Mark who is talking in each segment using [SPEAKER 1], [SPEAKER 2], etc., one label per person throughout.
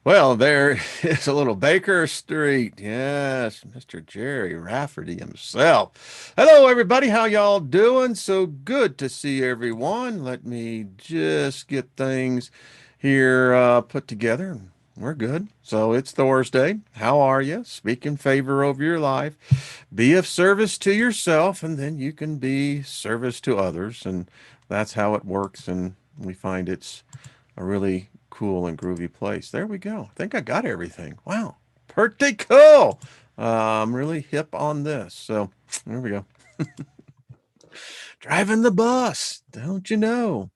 [SPEAKER 1] Well, there is a little Baker Street. Yes, Mr. Jerry Rafferty himself. Hello, everybody. How y'all doing? So good to see everyone. Let me just get things here put together. We're good. So it's Thursday. How are you? Speak in favor of your life. Be of service to yourself, and then you can be service to others. And that's how it works. And we find it's a really cool and groovy place. There we go. I think I got everything. Wow. Pretty cool. I'm really hip on this. So there we go. Driving the bus. Don't you know?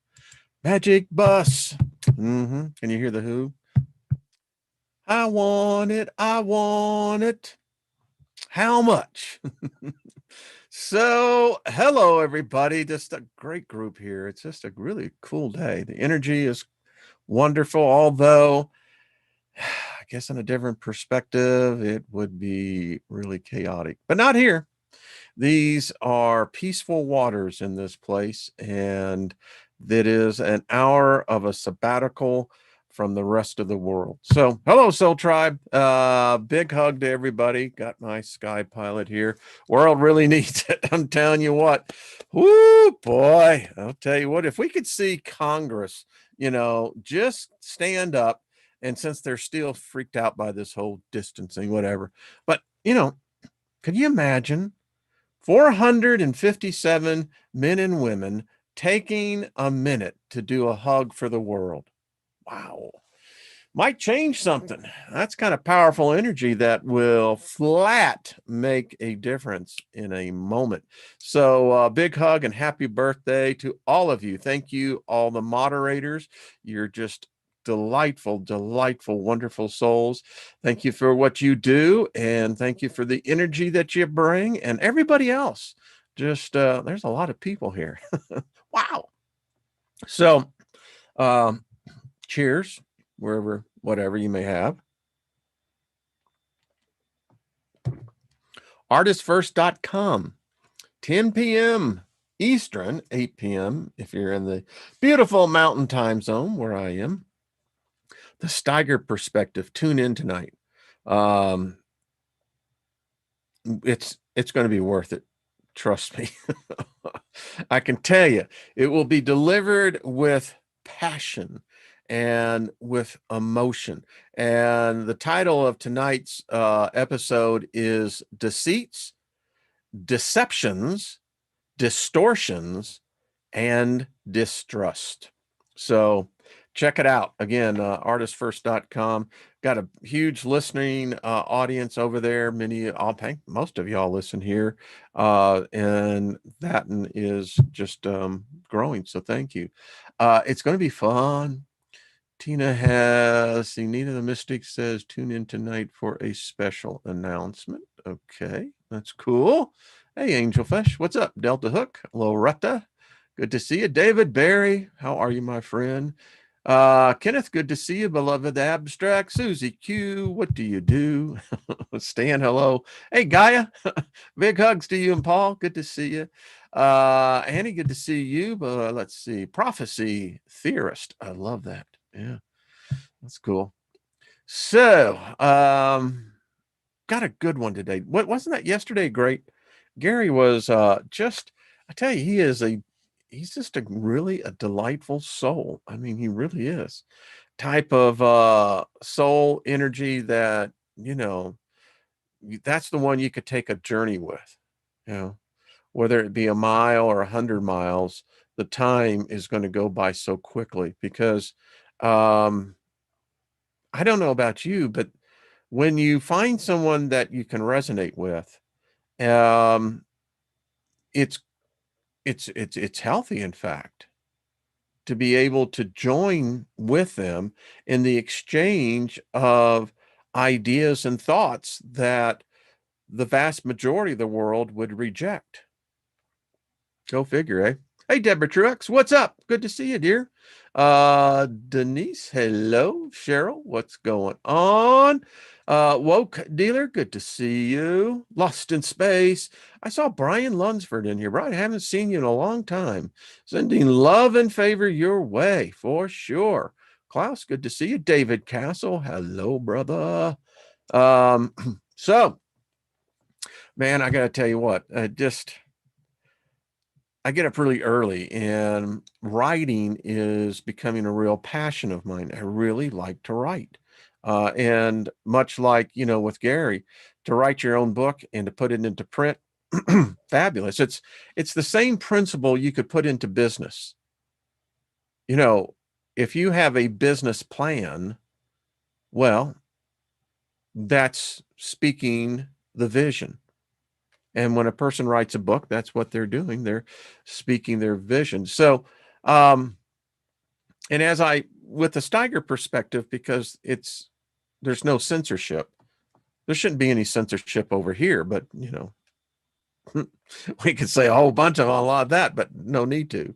[SPEAKER 1] Magic bus. Can you hear the who? I want it. I want it. How much? So, hello, everybody. Just a great group here. It's just a really cool day. The energy is wonderful, although I guess in a different perspective, it would be really chaotic, but not here. These are peaceful waters in this place, and that is an hour of a sabbatical from the rest of the world. So, hello, Soul Tribe. Big hug to everybody. Got my Sky Pilot here. World really needs it. I'm telling you what. Whoo, boy. I'll tell you what, if we could see Congress, just stand up, and since they're still freaked out by this whole distancing, whatever. But, could you imagine 457 men and women taking a minute to do a hug for the world? Wow. Might change something. That's kind of powerful energy that will flat make a difference in a moment. So, big hug and happy birthday to all of you. Thank you, all the moderators. You're just delightful, delightful, wonderful souls. Thank you for what you do, and thank you for the energy that you bring, and everybody else. Just there's a lot of people here. Wow. So, um, cheers, wherever, whatever you may have. Artistfirst.com, 10 p.m. Eastern, 8 p.m. if you're in the beautiful mountain time zone where I am. The Steiger Perspective. Tune in tonight. It's going to be worth it. Trust me. I can tell you, it will be delivered with passion and with emotion. And the title of tonight's episode is Deceits, Deceptions, Distortions, and Distrust. So check it out. Again, artistfirst.com. Got a huge listening audience over there. Most of y'all listen here. And that is just growing. So thank you. It's going to be fun. Tina Nina the Mystic says, tune in tonight for a special announcement. Okay, that's cool. Hey, Angelfish, what's up? Delta Hook, Loretta, good to see you. David Barry, how are you, my friend? Kenneth, good to see you. Beloved Abstract. Susie Q, what do you do? Stan, hello. Hey, Gaia, big hugs to you and Paul. Good to see you. Annie, good to see you. But let's see. Prophecy Theorist. I love that. Yeah, that's cool. So, got a good one today. What wasn't that yesterday great? Gary was just, I tell you, he's just a delightful soul. I mean, he really is. Type of soul energy that, that's the one you could take a journey with, whether it be a mile or 100 miles, the time is going to go by so quickly because I don't know about you, but when you find someone that you can resonate with, um, it's it's healthy, in fact, to be able to join with them in the exchange of ideas and thoughts that the vast majority of the world would reject. Go figure, eh? Hey, Deborah Truex, what's up? Good to see you, dear. Denise, hello. Cheryl, what's going on? Woke Dealer, good to see you. Lost in Space. I saw Brian Lunsford in here. Brian, I haven't seen you in a long time. Sending love and favor your way, for sure. Klaus, good to see you. David Castle, hello, brother. So, man, I got to tell you what, I get up really early, and writing is becoming a real passion of mine. I really like to write. And much like, with Gary, to write your own book and to put it into print, fabulous. It's the same principle you could put into business. If you have a business plan, well, that's speaking the vision. And when a person writes a book, that's what they're doing. They're speaking their vision. So, and with the Steiger perspective, because there's no censorship. There shouldn't be any censorship over here, but we could say a whole bunch of a lot of that, but no need to.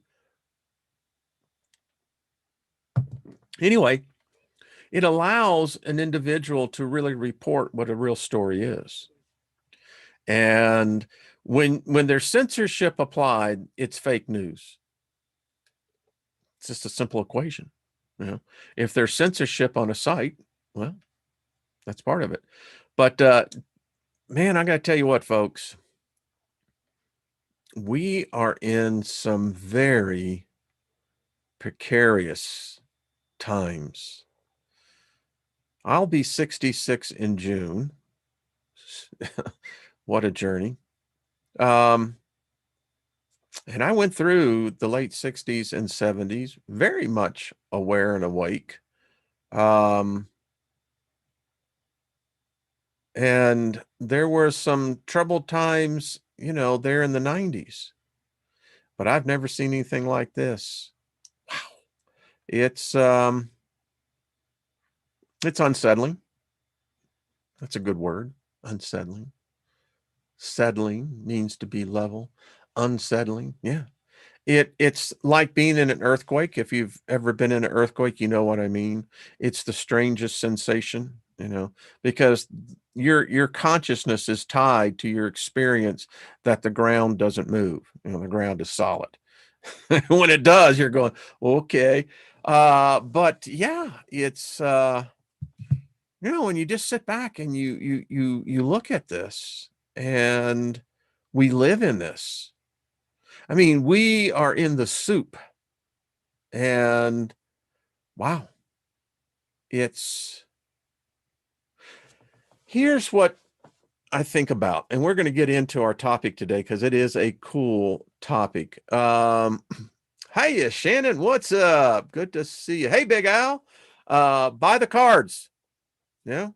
[SPEAKER 1] Anyway, it allows an individual to really report what a real story is. And when there's censorship applied, it's fake news. It's just a simple equation. If there's censorship on a site, well, that's part of it. But man, I got to tell you what, folks, we are in some very precarious times. I'll be 66 in June. What a journey. And I went through the late 60s and 70s, very much aware and awake. And there were some troubled times, there in the 90s. But I've never seen anything like this. Wow. It's unsettling. That's a good word. Unsettling. Settling means to be level. Unsettling. Yeah. It's like being in an earthquake. If you've ever been in an earthquake, you know what I mean. It's the strangest sensation, because your consciousness is tied to your experience that the ground doesn't move. The ground is solid. When it does, you're going, okay. But yeah, it's when you just sit back and you look at this, and we live in this. I mean, we are in the soup, and wow, here's what I think about, and we're going to get into our topic today because it is a cool topic. Hiya, Shannon, what's up? Good to see you. Hey, Big Al, buy the cards. Yeah.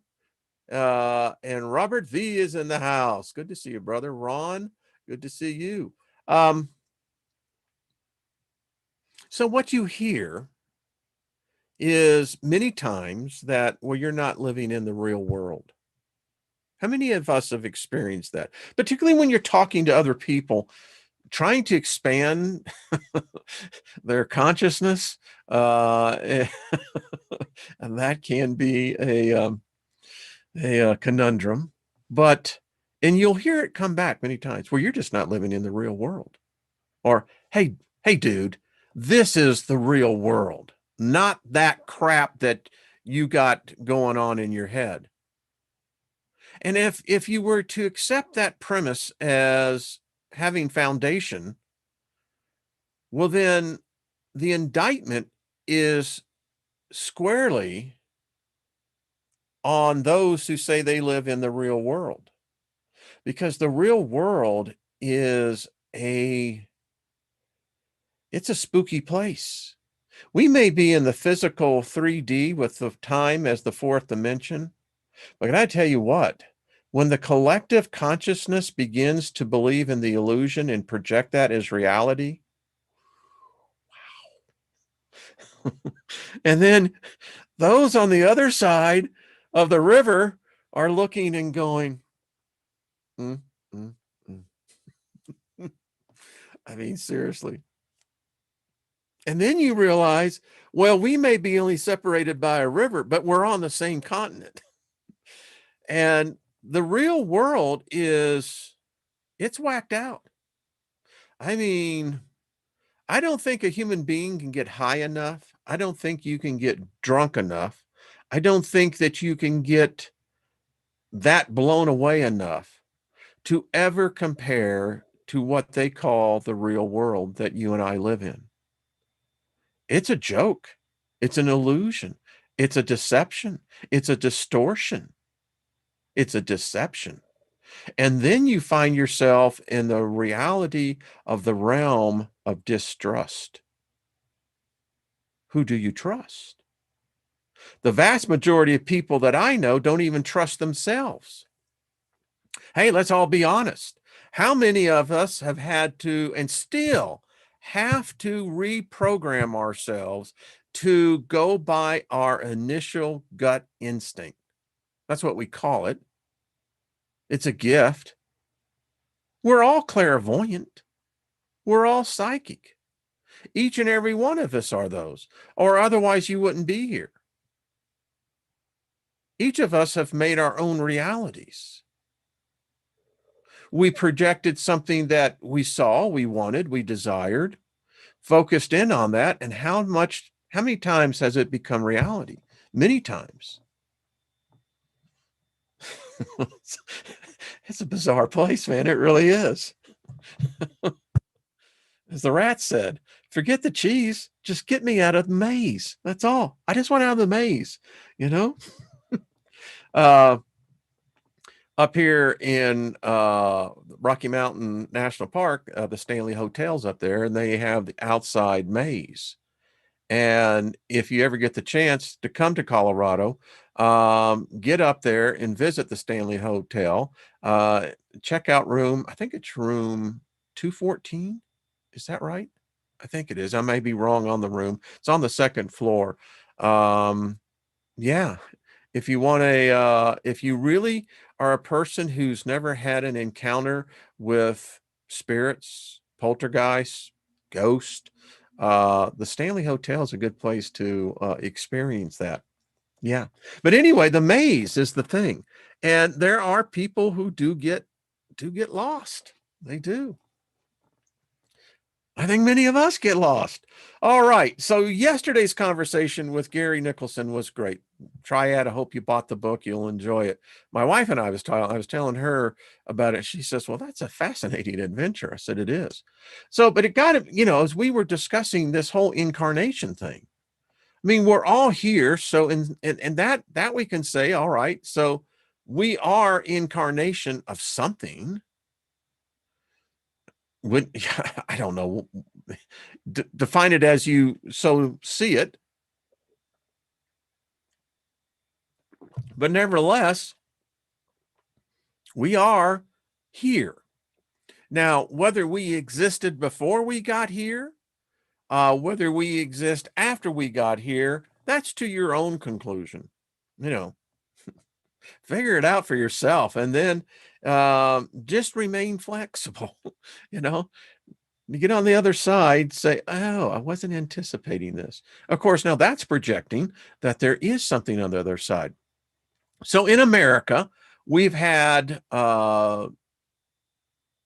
[SPEAKER 1] And Robert V is in the house. Good to see you, brother. Ron, good to see you. So what you hear is many times that, well, you're not living in the real world. How many of us have experienced that? Particularly when you're talking to other people, trying to expand their consciousness, and that can be a conundrum. And you'll hear it come back many times where you're just not living in the real world. Or, hey, dude, this is the real world, not that crap that you got going on in your head. And if you were to accept that premise as having foundation, well, then the indictment is squarely on those who say they live in the real world, because the real world is it's a spooky place. We may be in the physical 3D with the time as the fourth dimension, but I tell you what, when the collective consciousness begins to believe in the illusion and project that as reality, wow. And then those on the other side of the river are looking and going, mm, mm, mm. I mean, seriously. And then you realize, well, we may be only separated by a river, but we're on the same continent. And the real world it's whacked out. I mean, I don't think a human being can get high enough I don't think you can get drunk enough. I don't think that you can get that blown away enough to ever compare to what they call the real world that you and I live in. It's a joke. It's an illusion. It's a deception. It's a distortion. It's a deception. And then you find yourself in the reality of the realm of distrust. Who do you trust? The vast majority of people that I know don't even trust themselves. Hey, let's all be honest. How many of us have had to and still have to reprogram ourselves to go by our initial gut instinct? That's what we call it. It's a gift. We're all clairvoyant. We're all psychic. Each and every one of us are those, or otherwise you wouldn't be here. Each of us have made our own realities. We projected something that we saw, we wanted, we desired, focused in on that, and how many times has it become reality? Many times. It's a bizarre place, man. It really is. As the rat said, forget the cheese, just get me out of the maze. That's all. I just want out of the maze, you know? Up here in Rocky Mountain National Park, the Stanley Hotel's up there, and they have the outside maze. And if you ever get the chance to come to Colorado, get up there and visit the Stanley Hotel. Check out room, I think it's room 214. Is that right? I think it is. I may be wrong on the room. It's on the second floor. Yeah. If you want if you really are a person who's never had an encounter with spirits, poltergeists, ghosts, the Stanley Hotel is a good place to experience that. Yeah. But anyway, the maze is the thing. And there are people who do get lost. They do. I think many of us get lost. All right. So yesterday's conversation with Gary Nicholson was great. Triad. I hope you bought the book. You'll enjoy it. My wife and I was telling her about it. She says, well, that's a fascinating adventure. I said, it is. So, but it got to, as we were discussing this whole incarnation thing, I mean, we're all here. So, and that we can say, all right, so we are incarnation of something. I don't know, define it as you so see it, but nevertheless, we are here. Now, whether we existed before we got here, whether we exist after we got here, that's to your own conclusion. Figure it out for yourself, and then just remain flexible. You get on the other side, say, oh, I wasn't anticipating this. Of course, now that's projecting that there is something on the other side. So in America, we've had a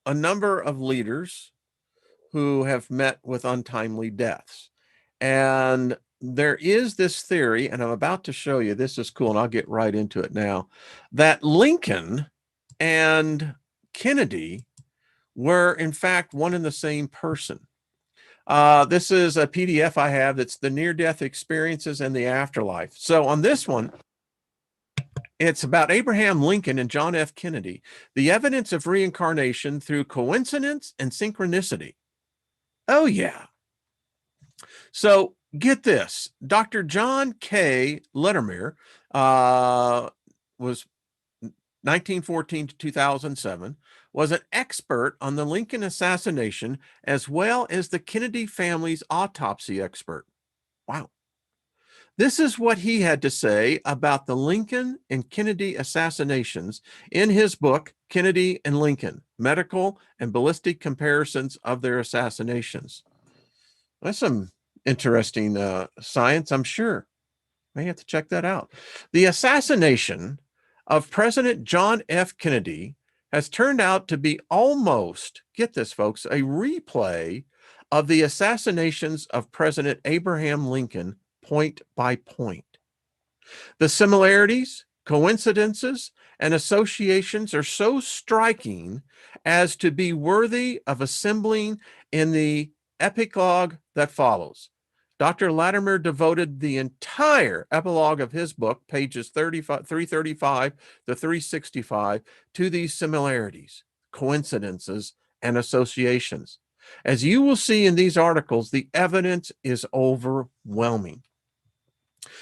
[SPEAKER 1] number of leaders who have met with untimely deaths. And there is this theory, and I'm about to show you, this is cool, and I'll get right into it now, that Lincoln and Kennedy were in fact one and the same person. This is a PDF I have that's the near-death experiences and the afterlife. So on this one, it's about Abraham Lincoln and John F. Kennedy, the evidence of reincarnation through coincidence and synchronicity. Oh, yeah. So get this. Dr. John K. Latimer was 1914 to 2007, was an expert on the Lincoln assassination as well as the Kennedy family's autopsy expert. Wow. This is what he had to say about the Lincoln and Kennedy assassinations in his book, Kennedy and Lincoln, Medical and Ballistic Comparisons of Their Assassinations. That's some interesting science, I'm sure. May have to check that out. The assassination of President John F. Kennedy has turned out to be almost, get this, folks, a replay of the assassinations of President Abraham Lincoln point by point. The similarities, coincidences, and associations are so striking as to be worthy of assembling in the epilogue that follows. Dr. Latimer devoted the entire epilogue of his book, pages 335 to 365, to these similarities, coincidences, and associations. As you will see in these articles, the evidence is overwhelming.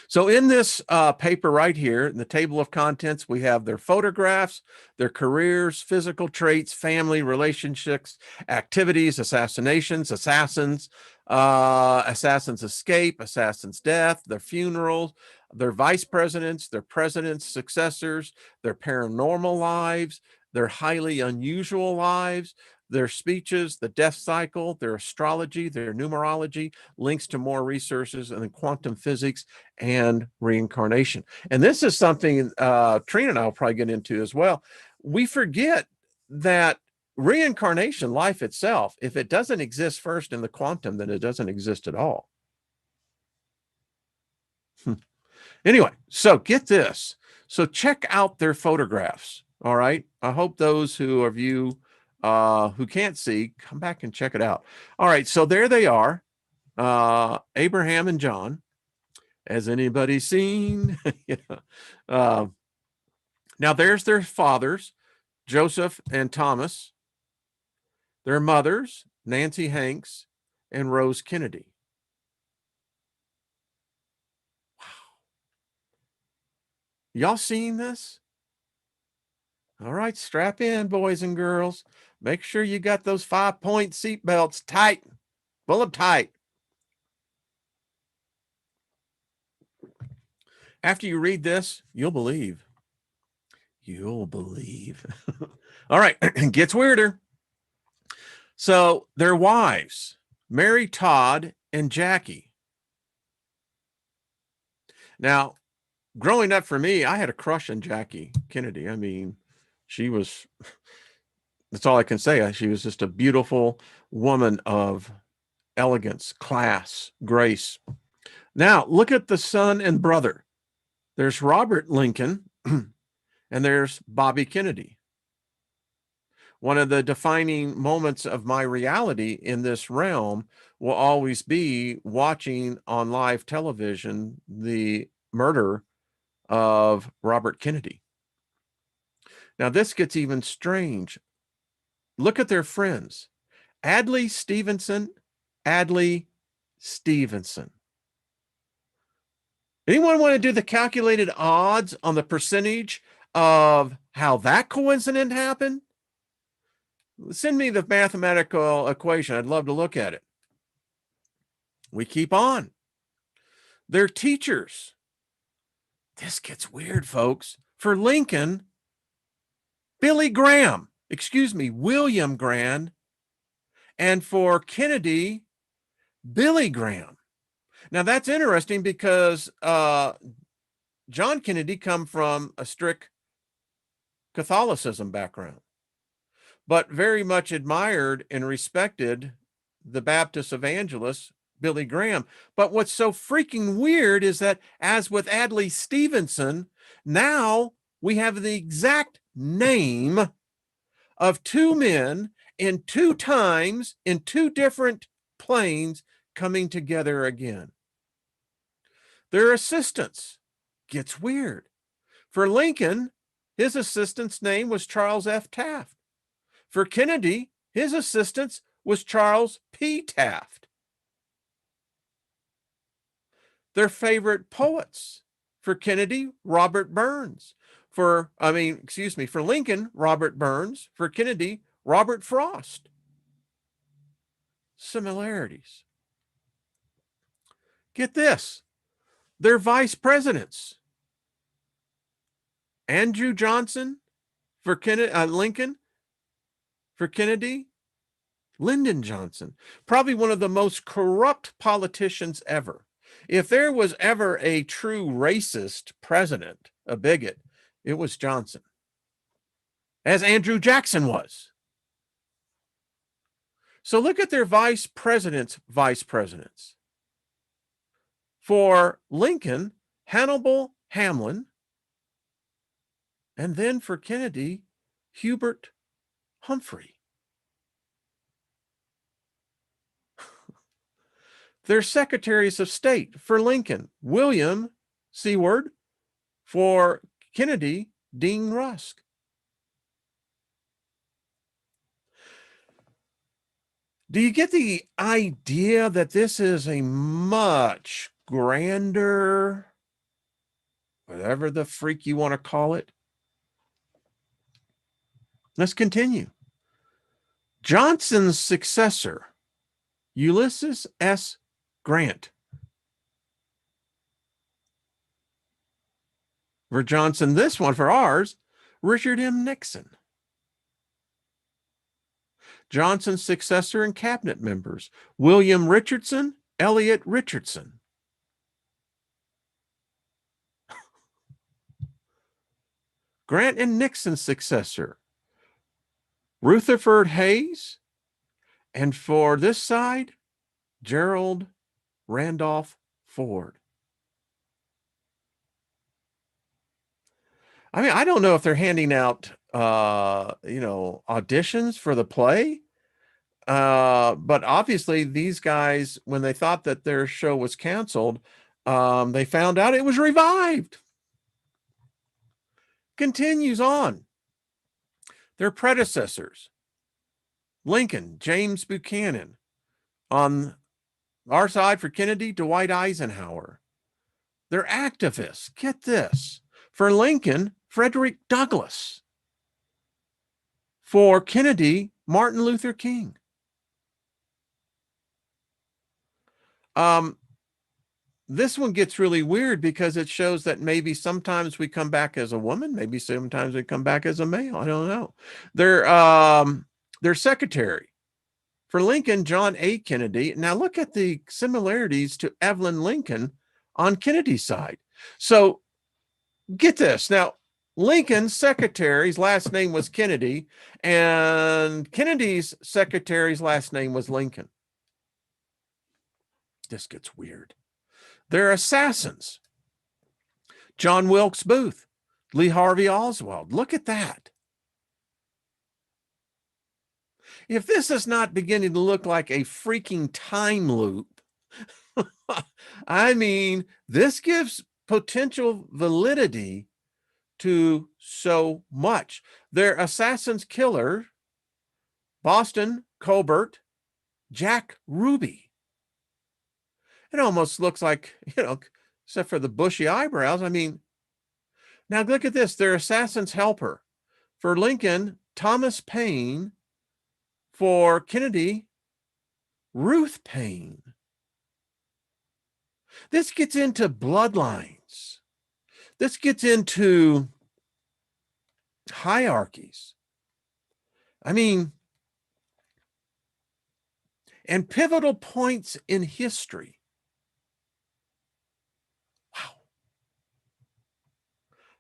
[SPEAKER 1] So in this paper right here, in the table of contents, we have their photographs, their careers, physical traits, family relationships, activities, assassinations, assassins, assassins escape, assassins death, their funerals, their vice presidents, their presidents, successors, their paranormal lives, their highly unusual lives, their speeches, the death cycle, their astrology, their numerology, links to more resources, and then quantum physics and reincarnation. And this is something Trina and I will probably get into as well. We forget that reincarnation, life itself, if it doesn't exist first in the quantum, then it doesn't exist at all. Anyway, so get this. So check out their photographs. All right. I hope those of you who can't see, come back and check it out. All right. So there they are. Abraham and John. Has anybody seen? Now there's their fathers, Joseph and Thomas. Their mothers, Nancy Hanks and Rose Kennedy. Wow. Y'all seen this? All right, strap in, boys and girls. Make sure you got those 5-point seat belts tight. Pull them tight. After you read this, you'll believe. You'll believe. All right, gets weirder. So their wives, Mary Todd and Jackie. Now, growing up for me, I had a crush on Jackie Kennedy. I mean, she was, that's all I can say. She was just a beautiful woman of elegance, class, grace. Now, look at the son and brother. There's Robert Lincoln and there's Bobby Kennedy. One of the defining moments of my reality in this realm will always be watching on live television the murder of Robert Kennedy. Now, this gets even strange. Look at their friends. Adlai Stevenson. Anyone want to do the calculated odds on the percentage of how that coincidence happened? Send me the mathematical equation. I'd love to look at it. We keep on. Their teachers. This gets weird, folks. For Lincoln, William Graham. And for Kennedy, Billy Graham. Now that's interesting because John Kennedy come from a strict Catholicism background, but very much admired and respected the Baptist evangelist, Billy Graham. But what's so freaking weird is that, as with Adlai Stevenson, now we have the exact name of two men in two times, in two different planes, coming together again. Their assistants gets weird. For Lincoln, his assistant's name was Charles F. Taft. For Kennedy, his assistant was Charles P. Taft. Their favorite poets. For Kennedy, Robert Burns. For Lincoln, Robert Burns. For Kennedy, Robert Frost. Similarities. Get this. Their vice presidents. Andrew Johnson for Lincoln. For Kennedy, Lyndon Johnson. Probably one of the most corrupt politicians ever. If there was ever a true racist president, a bigot, it was Johnson, as Andrew Jackson was. So look at their vice presidents. For Lincoln, Hannibal Hamlin. And then for Kennedy, Hubert Humphrey. They're secretaries of state. For Lincoln, William Seward. For Kennedy, Dean Rusk. Do you get the idea that this is a much grander, whatever the freak you want to call it? Let's continue. Johnson's successor, Ulysses S. Grant. For Johnson, this one for ours, Richard M. Nixon. Johnson's successor and cabinet members, William Richardson, Elliot Richardson. Grant and Nixon's successor, Rutherford Hayes. And for this side, Gerald Randolph Ford. I mean, I don't know if they're handing out, auditions for the play. But obviously these guys, when they thought that their show was canceled, they found out it was revived. Continues on. Their predecessors, Lincoln, James Buchanan. On our side for Kennedy, Dwight Eisenhower. They're activists. Get this. For Lincoln, Frederick Douglass. For Kennedy, Martin Luther King. This one gets really weird because it shows that maybe sometimes we come back as a woman, maybe sometimes we come back as a male. I don't know. Their secretary. For Lincoln, John A. Kennedy. Now look at the similarities to Evelyn Lincoln on Kennedy's side. So get this. Now, Lincoln's secretary's last name was Kennedy, and Kennedy's secretary's last name was Lincoln. This gets weird. They're assassins. John Wilkes Booth, Lee Harvey Oswald. Look at that. If this is not beginning to look like a freaking time loop, I mean, this gives potential validity to so much. They're assassins killer, Boston Colbert, Jack Ruby. It almost looks like, except for the bushy eyebrows. I mean, now look at this. They're assassin's helper. For Lincoln, Thomas Paine. For Kennedy, Ruth Paine. This gets into bloodlines. This gets into hierarchies. I mean, and pivotal points in history. Wow.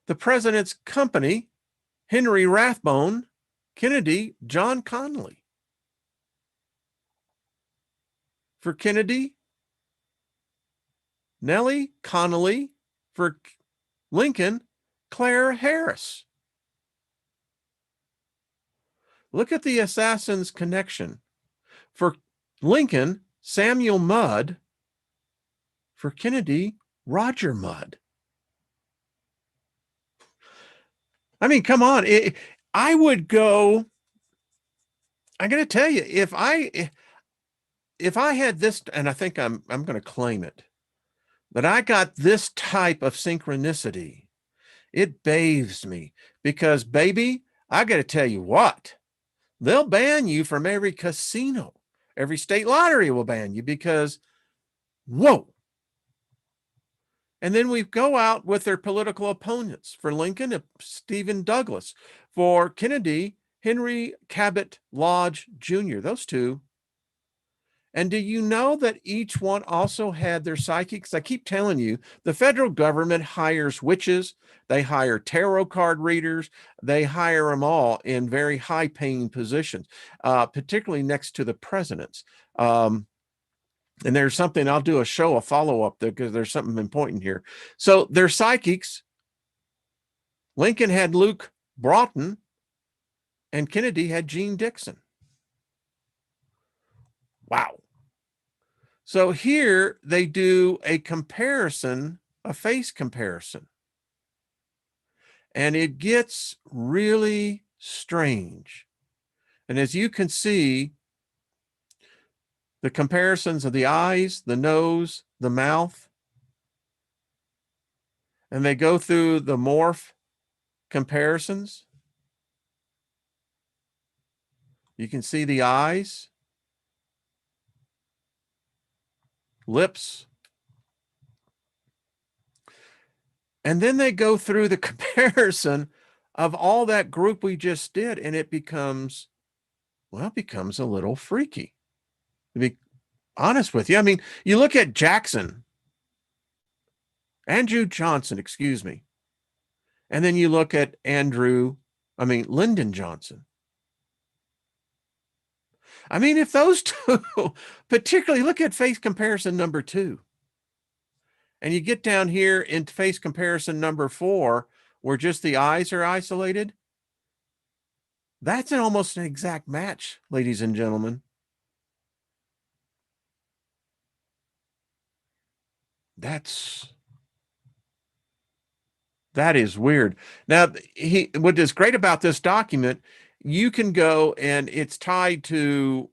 [SPEAKER 1] The president's company, Henry Rathbone, Kennedy, John Connally. For Kennedy, Nellie Connolly. For Lincoln, Claire Harris. Look at the assassin's connection. For Lincoln, Samuel Mudd. For Kennedy, Roger Mudd. I mean, come on. I would go, I'm going to tell you, if I had this, and I think I'm going to claim it, that I got this type of synchronicity, it bathes me because, baby, I got to tell you what, they'll ban you from every casino. Every state lottery will ban you because, whoa. And then we go out with their political opponents. For Lincoln, Stephen Douglas. For Kennedy, Henry Cabot Lodge Jr. Those two. And do you know that each one also had their psychics? I keep telling you, the federal government hires witches. They hire tarot card readers. They hire them all in very high paying positions, particularly next to the presidents. And there's something, I'll do a follow-up there because there's something important here. So they're psychics. Lincoln had Luke Broughton and Kennedy had Gene Dixon. Wow. So here they do a comparison, a face comparison. And it gets really strange. And as you can see, the comparisons of the eyes, the nose, the mouth, and they go through the morph comparisons. You can see the eyes, lips, and then they go through the comparison of all that group we just did, and it becomes, well, it becomes a little freaky, to be honest with you. I mean, you look at Andrew Johnson, excuse me, and then you look at Lyndon Johnson. I mean, if those two, particularly look at face comparison number 2, and you get down here in face comparison number 4, where just the eyes are isolated, that's almost an exact match, ladies and gentlemen. That is weird. Now, what is great about this document, you can go and it's tied to,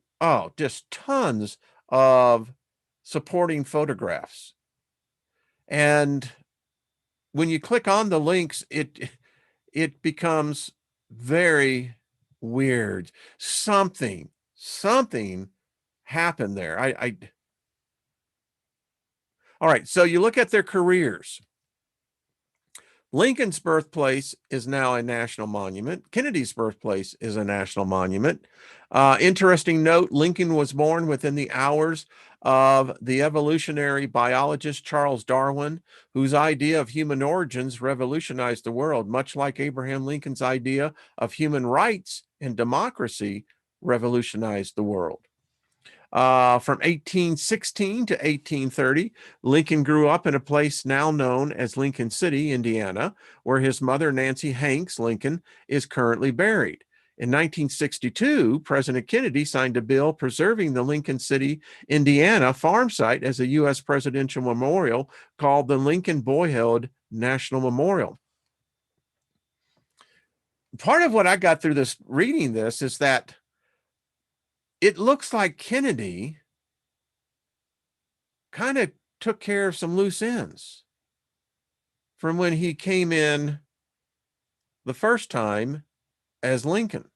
[SPEAKER 1] just tons of supporting photographs. And when you click on the links, it becomes very weird. Something happened there. All right, so you look at their careers. Lincoln's birthplace is now a national monument. Kennedy's birthplace is a national monument. Interesting note, Lincoln was born within the hours of the evolutionary biologist Charles Darwin, whose idea of human origins revolutionized the world, much like Abraham Lincoln's idea of human rights and democracy revolutionized the world. From 1816 to 1830, Lincoln grew up in a place now known as Lincoln City, Indiana, where his mother, Nancy Hanks Lincoln, is currently buried. In 1962, President Kennedy signed a bill preserving the Lincoln City, Indiana farm site as a U.S. presidential memorial called the Lincoln Boyhood National Memorial. Part of what I got through this, reading this, is that it looks like Kennedy kind of took care of some loose ends from when he came in the first time as Lincoln.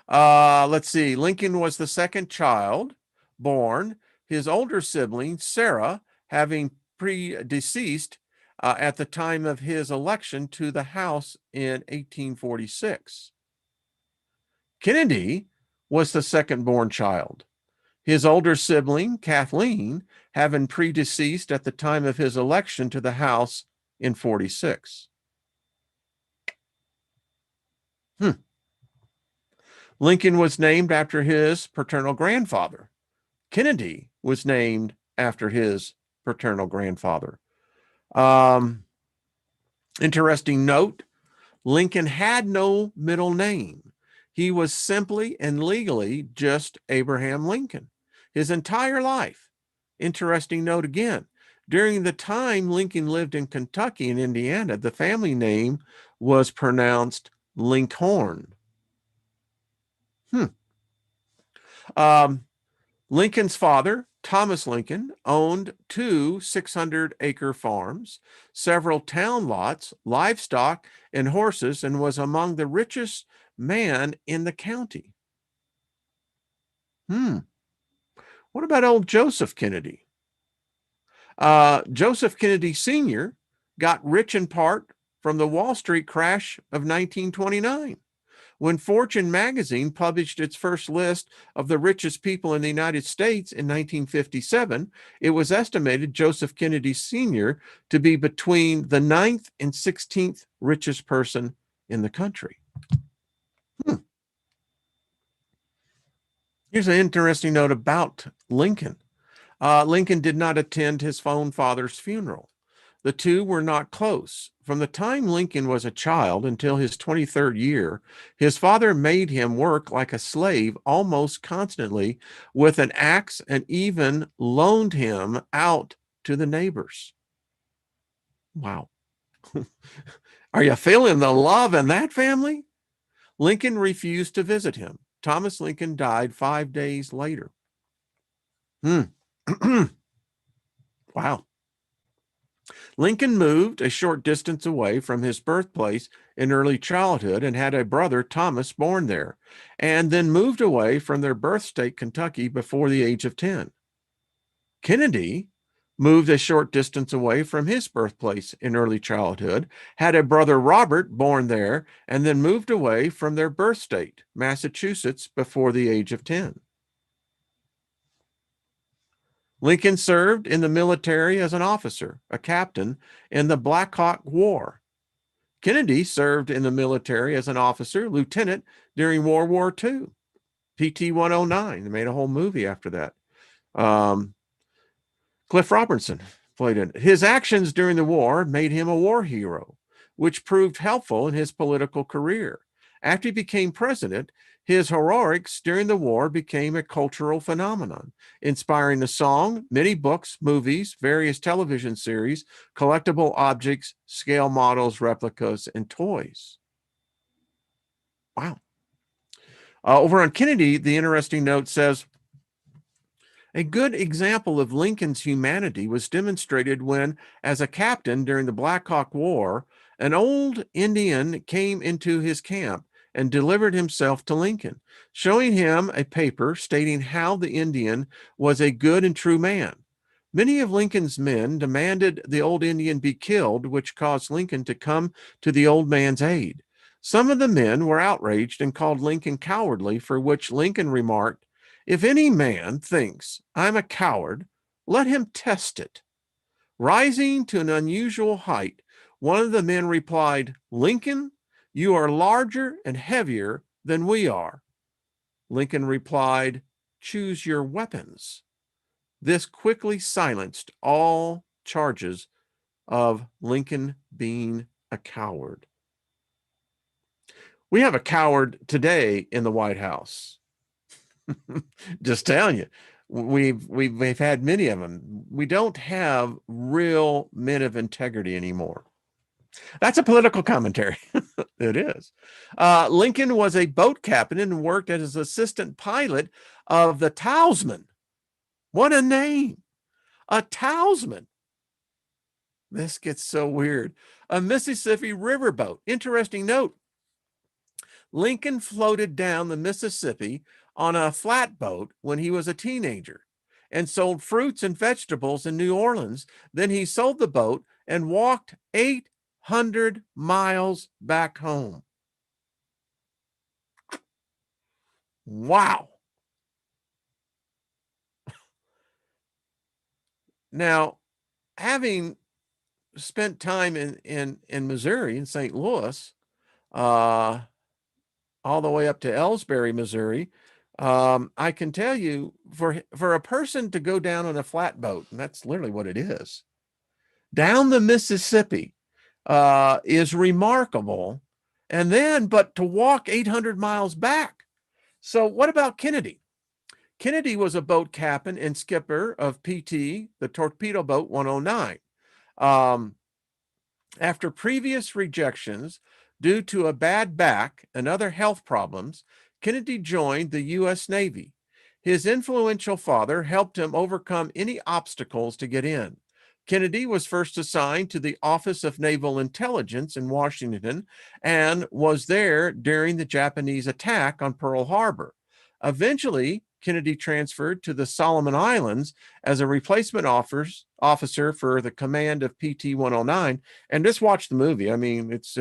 [SPEAKER 1] Let's see. Lincoln was the second child born, his older sibling, Sarah, having predeceased at the time of his election to the House in 1846. Kennedy was the second born child. His older sibling, Kathleen, having predeceased at the time of his election to the House in 46. Lincoln was named after his paternal grandfather. Kennedy was named after his paternal grandfather. Interesting note, Lincoln had no middle name. He was simply and legally just Abraham Lincoln his entire life. Interesting note again, during the time Lincoln lived in Kentucky and Indiana, the family name was pronounced Linkhorn. Lincoln's father, Thomas Lincoln, owned 2 600-acre farms, several town lots, livestock, and horses, and was among the richest man in the county. What about old Joseph Kennedy? Joseph Kennedy Sr. got rich in part from the Wall Street crash of 1929. When Fortune magazine published its first list of the richest people in the United States in 1957, it was estimated Joseph Kennedy Sr. to be between the 9th and 16th richest person in the country. Here's an interesting note about Lincoln. Lincoln did not attend his own father's funeral. The two were not close. From the time Lincoln was a child until his 23rd year, his father made him work like a slave almost constantly with an axe and even loaned him out to the neighbors. Wow. Are you feeling the love in that family? Lincoln refused to visit him. Thomas Lincoln died 5 days later. Wow. Lincoln moved a short distance away from his birthplace in early childhood and had a brother, Thomas, born there, and then moved away from their birth state, Kentucky, before the age of 10. Kennedy moved a short distance away from his birthplace in early childhood, had a brother, Robert, born there, and then moved away from their birth state, Massachusetts, before the age of 10. Lincoln served in the military as an officer, a captain in the Black Hawk War. Kennedy served in the military as an officer, lieutenant during World War II. PT-109, they made a whole movie after that. Cliff Robertson played in it. His actions during the war made him a war hero, which proved helpful in his political career. After he became president, his heroics during the war became a cultural phenomenon, inspiring a song, many books, movies, various television series, collectible objects, scale models, replicas, and toys. Wow. Over on Kennedy, the interesting note says, a good example of Lincoln's humanity was demonstrated when, as a captain during the Black Hawk War, an old Indian came into his camp and delivered himself to Lincoln, showing him a paper stating how the Indian was a good and true man. Many of Lincoln's men demanded the old Indian be killed, which caused Lincoln to come to the old man's aid. Some of the men were outraged and called Lincoln cowardly, for which Lincoln remarked, if any man thinks I'm a coward, let him test it. Rising to an unusual height, one of the men replied, Lincoln, you are larger and heavier than we are. Lincoln replied, choose your weapons. This quickly silenced all charges of Lincoln being a coward. We have a coward today in the White House. Just telling you, we've had many of them. We don't have real men of integrity anymore. That's a political commentary. It is. Lincoln was a boat captain and worked as assistant pilot of the Towsman. What a name. A Towsman. This gets so weird. A Mississippi riverboat. Interesting note. Lincoln floated down the Mississippi on a flatboat when he was a teenager and sold fruits and vegetables in New Orleans. Then he sold the boat and walked 800 miles back home. Wow. Now, having spent time in Missouri, in St. Louis, all the way up to Ellsbury, Missouri, I can tell you, for a person to go down on a flatboat, and that's literally what it is, down the Mississippi, is remarkable. And then, but to walk 800 miles back. So what about Kennedy? Kennedy was a boat captain and skipper of PT, the torpedo boat 109. After previous rejections due to a bad back and other health problems, Kennedy joined the U.S. Navy. His influential father helped him overcome any obstacles to get in. Kennedy was first assigned to the Office of Naval Intelligence in Washington and was there during the Japanese attack on Pearl Harbor. Eventually, Kennedy transferred to the Solomon Islands as a replacement officer for the command of PT-109. And just watch the movie. I mean, it's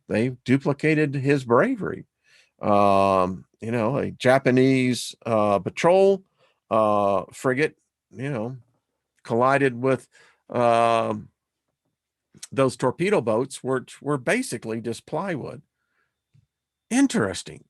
[SPEAKER 1] they duplicated his bravery. A Japanese patrol frigate, collided with those torpedo boats, which were basically just plywood. Interesting.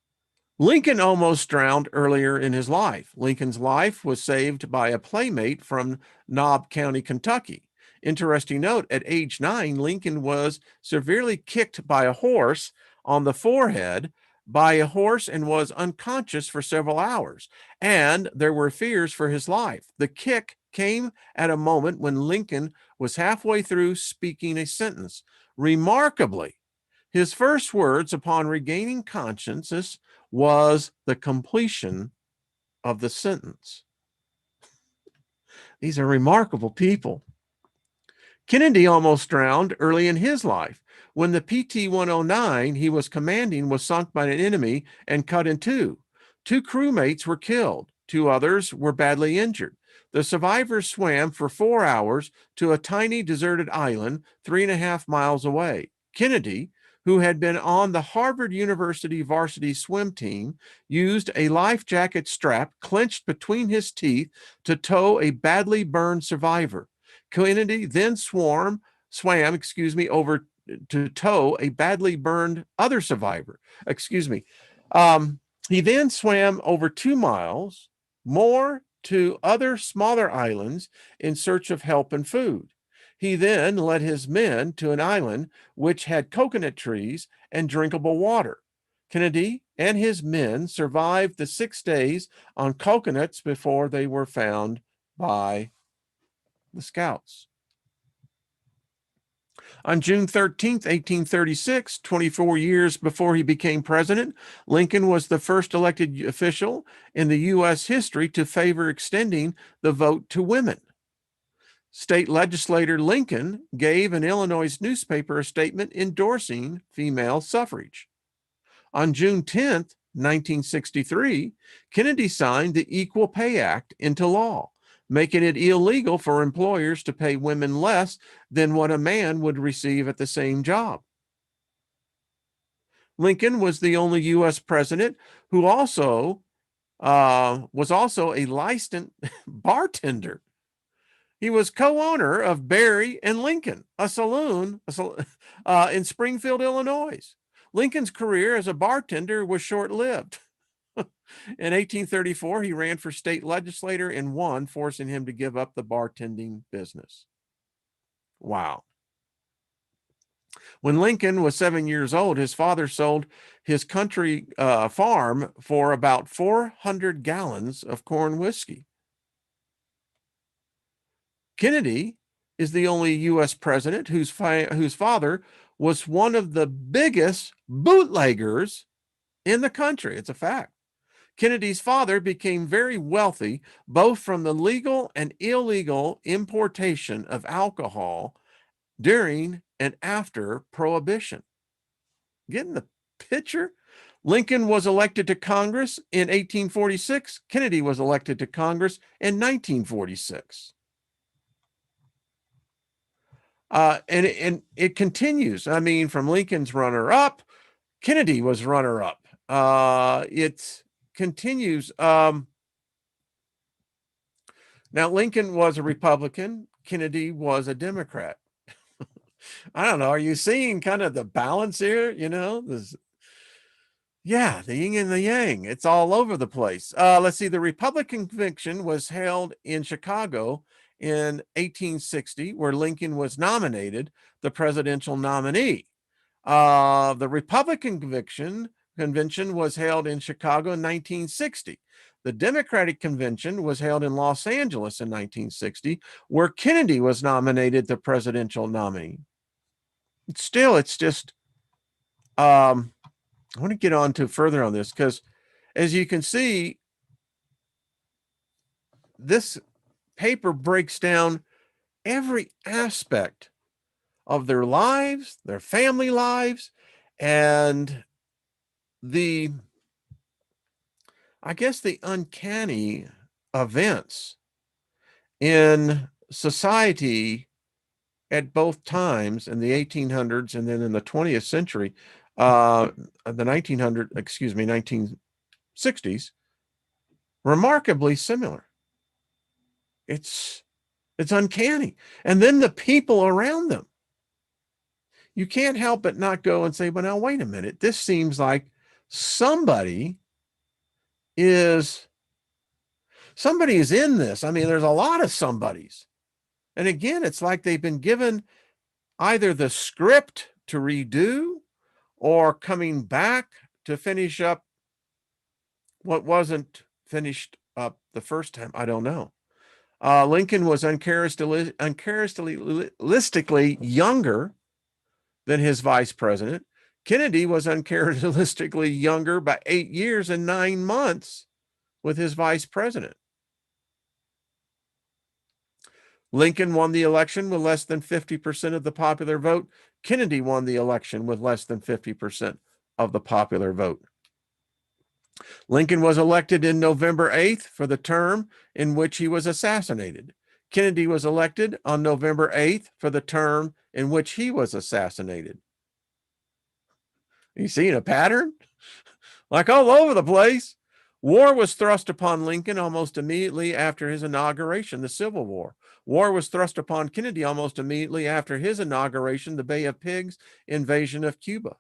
[SPEAKER 1] Lincoln almost drowned earlier in his life. Lincoln's life was saved by a playmate from Knob County, Kentucky. Interesting note, at age 9, Lincoln was severely kicked by a horse on the forehead by a horse and was unconscious for several hours. And there were fears for his life. The kick came at a moment when Lincoln was halfway through speaking a sentence. Remarkably, his first words upon regaining consciousness was the completion of the sentence. These are remarkable people. Kennedy almost drowned early in his life when the PT-109 he was commanding was sunk by an enemy and cut in two. 2 crewmates were killed. 2 others were badly injured. The survivors swam for 4 hours to a tiny deserted island 3.5 miles away. Kennedy, who had been on the Harvard University varsity swim team, used a life jacket strap clenched between his teeth to tow a badly burned survivor. Kennedy then swam, over to tow a badly burned other survivor. He then swam over 2 miles more to other smaller islands in search of help and food. He then led his men to an island which had coconut trees and drinkable water. Kennedy and his men survived the 6 days on coconuts before they were found by the scouts. On June 13th, 1836, 24 years before he became president, Lincoln was the first elected official in the U.S. history to favor extending the vote to women. State legislator Lincoln gave an Illinois newspaper a statement endorsing female suffrage. On June 10th, 1963, Kennedy signed the Equal Pay Act into law, making it illegal for employers to pay women less than what a man would receive at the same job. Lincoln was the only U.S. president who was also a licensed bartender. He was co-owner of Berry and Lincoln, a saloon in Springfield, Illinois. Lincoln's career as a bartender was short-lived. In 1834, he ran for state legislator and won, forcing him to give up the bartending business. Wow. When Lincoln was 7 years old, his father sold his country farm for about 400 gallons of corn whiskey. Kennedy is the only U.S. president whose father was one of the biggest bootleggers in the country. It's a fact. Kennedy's father became very wealthy, both from the legal and illegal importation of alcohol during and after Prohibition. Getting the picture? Lincoln was elected to Congress in 1846. Kennedy was elected to Congress in 1946. And it continues. I mean, from Lincoln's runner-up, Kennedy was runner-up. It continues. Now, Lincoln was a Republican. Kennedy was a Democrat. I don't know. Are you seeing kind of the balance here? You know, yeah, the yin and the yang. It's all over the place. Let's see. The Republican convention was held in Chicago in 1860, where Lincoln was nominated the presidential nominee. The Republican convention was held in Chicago in 1960. The Democratic convention was held in Los Angeles in 1960, where Kennedy was nominated the presidential nominee. Still, it's just, I want to get on to further on this because, as you can see, this paper breaks down every aspect of their lives, their family lives, and the uncanny events in society at both times in the 1800s and then in the 20th century, the 1960s, remarkably similar. It's uncanny. And then the people around them. You can't help but not go and say, well, now, wait a minute. This seems like somebody is somebody is in this. I mean, there's a lot of somebodies. And again, it's like they've been given either the script to redo or coming back to finish up what wasn't finished up the first time. I don't know. Lincoln was uncharacteristically younger than his vice president. Kennedy was uncharacteristically younger by 8 years and 9 months with his vice president. Lincoln won the election with less than 50% of the popular vote. Kennedy won the election with less than 50% of the popular vote. Lincoln was elected in November 8th for the term in which he was assassinated. Kennedy was elected on November 8th for the term in which he was assassinated. You seeing a pattern? Like all over the place. War was thrust upon Lincoln almost immediately after his inauguration, the Civil War. War was thrust upon Kennedy almost immediately after his inauguration, the Bay of Pigs invasion of Cuba.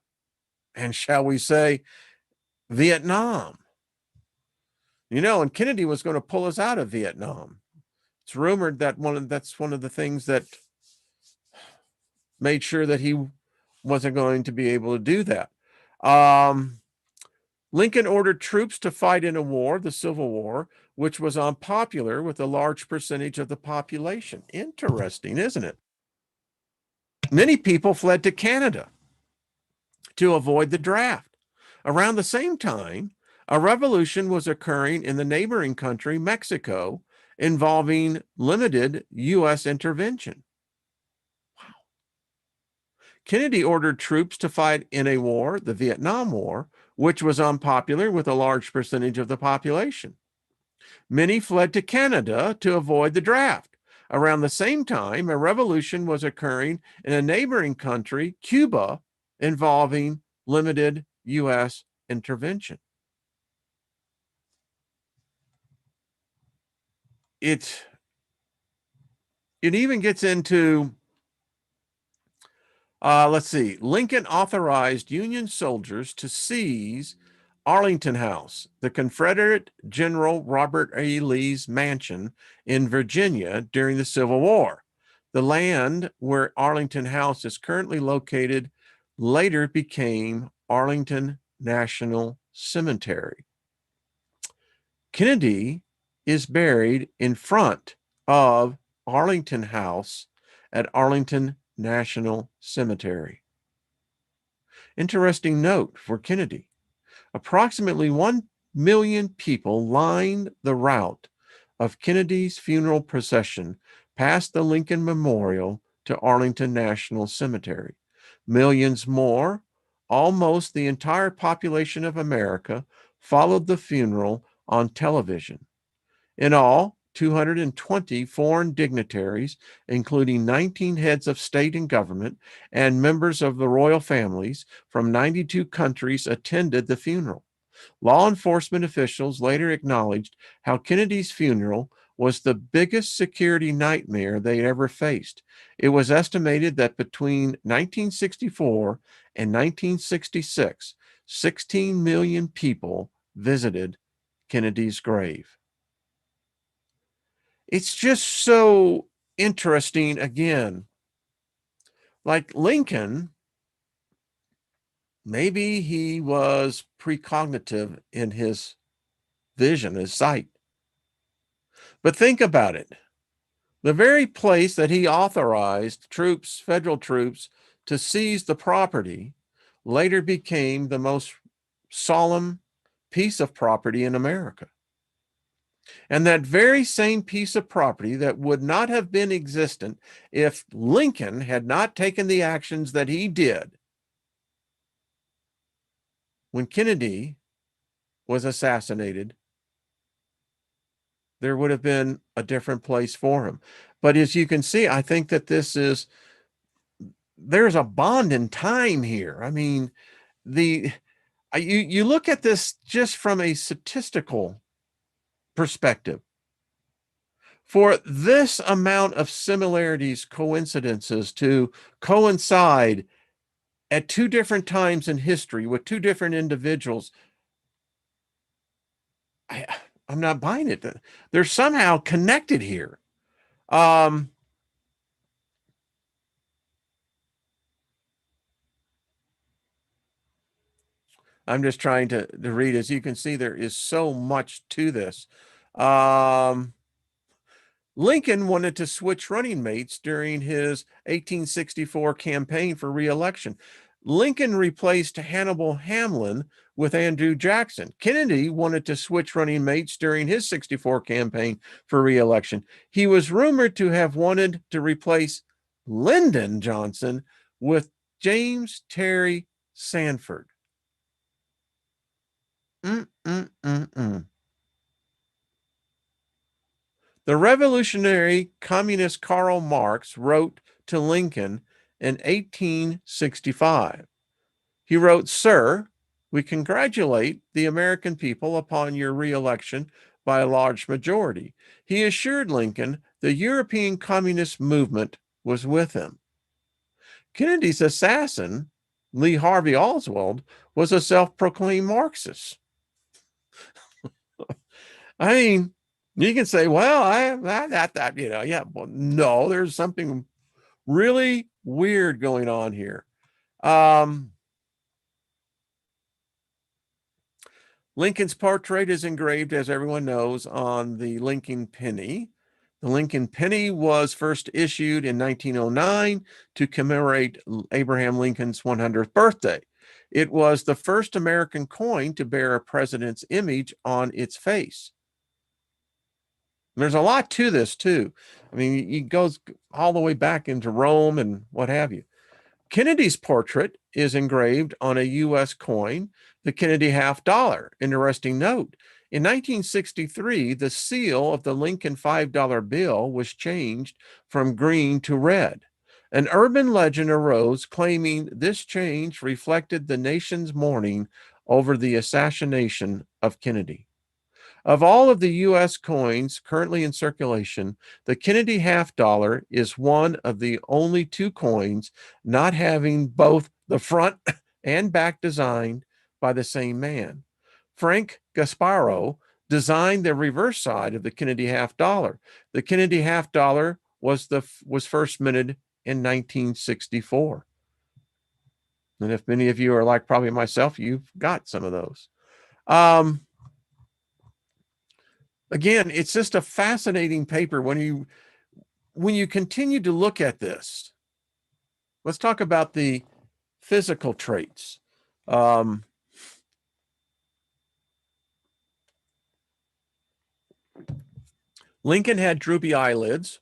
[SPEAKER 1] And shall we say, Vietnam. You know, and Kennedy was going to pull us out of Vietnam. It's rumored that that's one of the things that made sure that he wasn't going to be able to do that. Lincoln ordered troops to fight in a war, the Civil War, which was unpopular with a large percentage of the population. Interesting, isn't it? Many people fled to Canada to avoid the draft. Around the same time, a revolution was occurring in the neighboring country, Mexico, involving limited U.S. intervention. Wow. Kennedy ordered troops to fight in a war, the Vietnam War, which was unpopular with a large percentage of the population. Many fled to Canada to avoid the draft. Around the same time, a revolution was occurring in a neighboring country, Cuba, involving limited U.S. intervention. It even gets into, let's see, Lincoln authorized Union soldiers to seize Arlington House, the Confederate General Robert E. Lee's mansion in Virginia during the Civil War. The land where Arlington House is currently located later became Arlington National Cemetery. Kennedy is buried in front of Arlington House at Arlington National Cemetery. Interesting note for Kennedy. Approximately 1 million people lined the route of Kennedy's funeral procession past the Lincoln Memorial to Arlington National Cemetery. Millions more, almost the entire population of America, followed the funeral on television. In all, 220 foreign dignitaries, including 19 heads of state and government and members of the royal families from 92 countries, attended the funeral. Law enforcement officials later acknowledged how Kennedy's funeral was the biggest security nightmare they ever faced. It was estimated that between 1964 and 1966, 16 million people visited Kennedy's grave. It's just so interesting again. Like Lincoln, maybe he was precognitive in his vision, his sight. But think about it. The very place that he authorized troops, federal troops, to seize the property later became the most solemn piece of property in America. And that very same piece of property that would not have been existent if Lincoln had not taken the actions that he did when Kennedy was assassinated, there would have been a different place for him. But as you can see, I think that there's a bond in time here. I mean, you look at this just from a statistical perspective. For this amount of similarities, coincidences to coincide at two different times in history with two different individuals, I'm not buying it. They're somehow connected here. I'm just trying to read. As you can see, there is so much to this. Lincoln wanted to switch running mates during his 1864 campaign for re-election. Lincoln replaced Hannibal Hamlin with Andrew Jackson. Kennedy wanted to switch running mates during his 64 campaign for re-election. He was rumored to have wanted to replace Lyndon Johnson with James Terry Sanford. Mm-mm-mm-mm. The revolutionary communist Karl Marx wrote to Lincoln in 1865. He wrote, "Sir, we congratulate the American people upon your re-election by a large majority." He assured Lincoln the European communist movement was with him. Kennedy's assassin, Lee Harvey Oswald, was a self-proclaimed Marxist. I mean, you can say, well, well, no, there's something really weird going on here. Lincoln's portrait is engraved, as everyone knows, on the Lincoln penny. The Lincoln penny was first issued in 1909 to commemorate Abraham Lincoln's 100th birthday. It was the first American coin to bear a president's image on its face. There's a lot to this, too. I mean, it goes all the way back into Rome and what have you. Kennedy's portrait is engraved on a U.S. coin, the Kennedy $50. Interesting note. In 1963, the seal of the Lincoln $5 bill was changed from green to red. An urban legend arose claiming this change reflected the nation's mourning over the assassination of Kennedy. Of all of the U.S. coins currently in circulation, the Kennedy $50 is one of the only two coins not having both the front and back designed by the same man. Frank Gasparo designed the reverse side of the Kennedy $50. The Kennedy $50 was first minted in 1964. And if many of you are like probably myself, you've got some of those. Again, it's just a fascinating paper when you continue to look at this. Let's talk about the physical traits. Lincoln had droopy eyelids.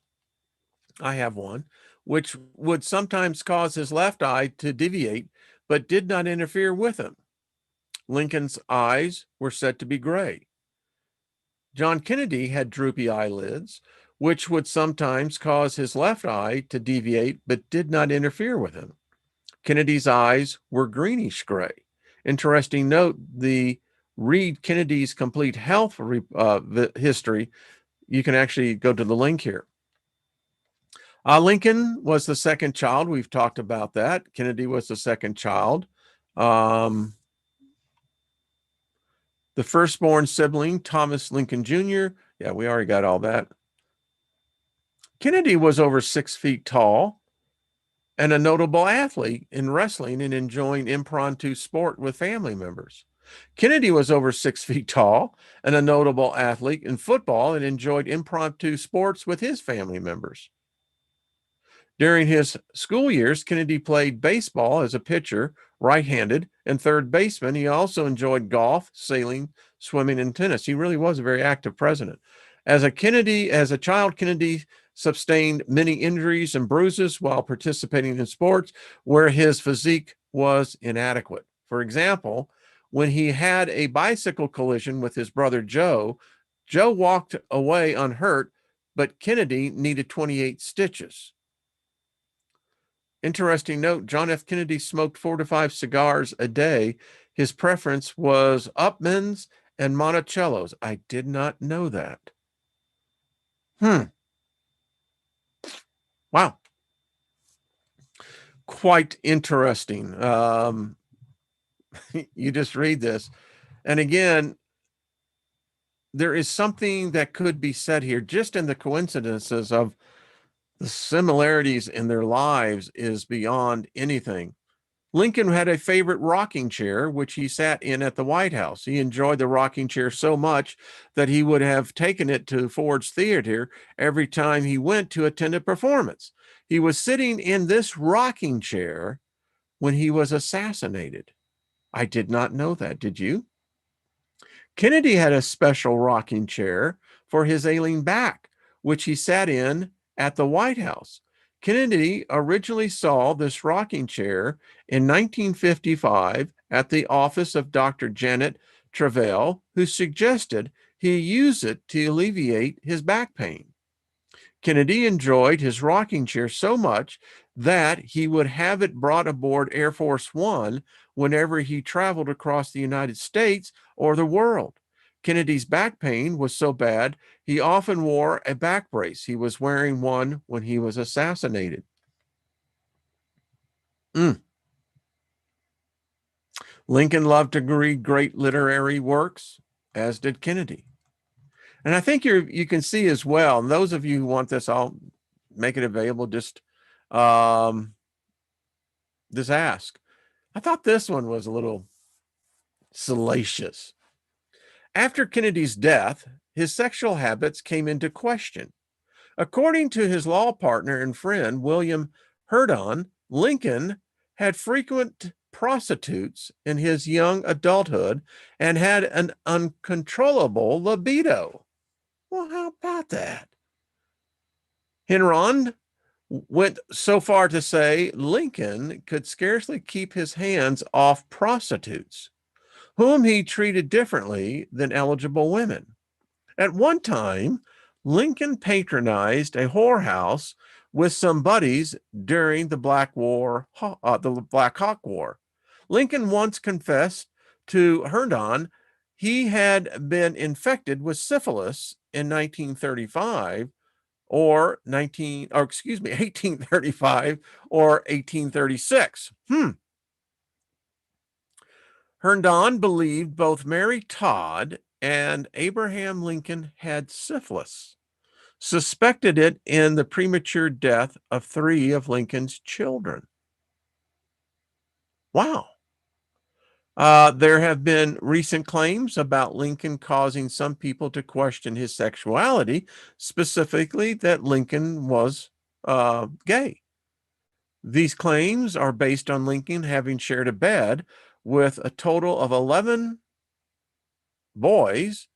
[SPEAKER 1] I have one, which would sometimes cause his left eye to deviate, but did not interfere with him. Lincoln's eyes were said to be gray. John Kennedy had droopy eyelids, which would sometimes cause his left eye to deviate, but did not interfere with him. Kennedy's eyes were greenish gray. Interesting note, read Kennedy's complete health history. You can actually go to the link here. Lincoln was the second child. We've talked about that. Kennedy was the second child. The firstborn sibling, Thomas Lincoln Jr. Yeah, we already got all that. Kennedy was over 6 feet tall and a notable athlete in wrestling and enjoying impromptu sport with family members. Kennedy was over 6 feet tall and a notable athlete in football and enjoyed impromptu sports with his family members. During his school years, Kennedy played baseball as a pitcher, right-handed, and third baseman. He also enjoyed golf, sailing, swimming, and tennis. He really was a very active president. As a child, Kennedy sustained many injuries and bruises while participating in sports where his physique was inadequate. For example, when he had a bicycle collision with his brother Joe, Joe walked away unhurt, but Kennedy needed 28 stitches. Interesting note, John F. Kennedy smoked 4 to 5 cigars a day. His preference was Upmanns and Monticellos. I did not know that. Wow. Quite interesting. You just read this. And again, there is something that could be said here just in the coincidences of the similarities in their lives is beyond anything. Lincoln had a favorite rocking chair, which he sat in at the White House. He enjoyed the rocking chair so much that he would have taken it to Ford's Theater every time he went to attend a performance. He was sitting in this rocking chair when he was assassinated. I did not know that. Did you? Kennedy had a special rocking chair for his ailing back, which he sat in at the White House. Kennedy originally saw this rocking chair in 1955 at the office of Dr. Janet Travell, who suggested he use it to alleviate his back pain. Kennedy enjoyed his rocking chair so much that he would have it brought aboard Air Force One whenever he traveled across the United States or the world. Kennedy's back pain was so bad, he often wore a back brace. He was wearing one when he was assassinated. Lincoln loved to read great literary works, as did Kennedy. And I think you can see as well, and those of you who want this, I'll make it available, just ask. I thought this one was a little salacious. After Kennedy's death, his sexual habits came into question. According to his law partner and friend, William Herndon, Lincoln had frequent prostitutes in his young adulthood and had an uncontrollable libido. Well, how about that? Herndon went so far to say Lincoln could scarcely keep his hands off prostitutes, whom he treated differently than eligible women. At one time, Lincoln patronized a whorehouse with some buddies during the Black Hawk War. Lincoln once confessed to Herndon he had been infected with syphilis in 1835 or 1835 or 1836. Herndon believed both Mary Todd and Abraham Lincoln had syphilis, suspected it in the premature death of 3 of Lincoln's children. Wow. There have been recent claims about Lincoln causing some people to question his sexuality, specifically that Lincoln was gay. These claims are based on Lincoln having shared a bed with a total of 11 boys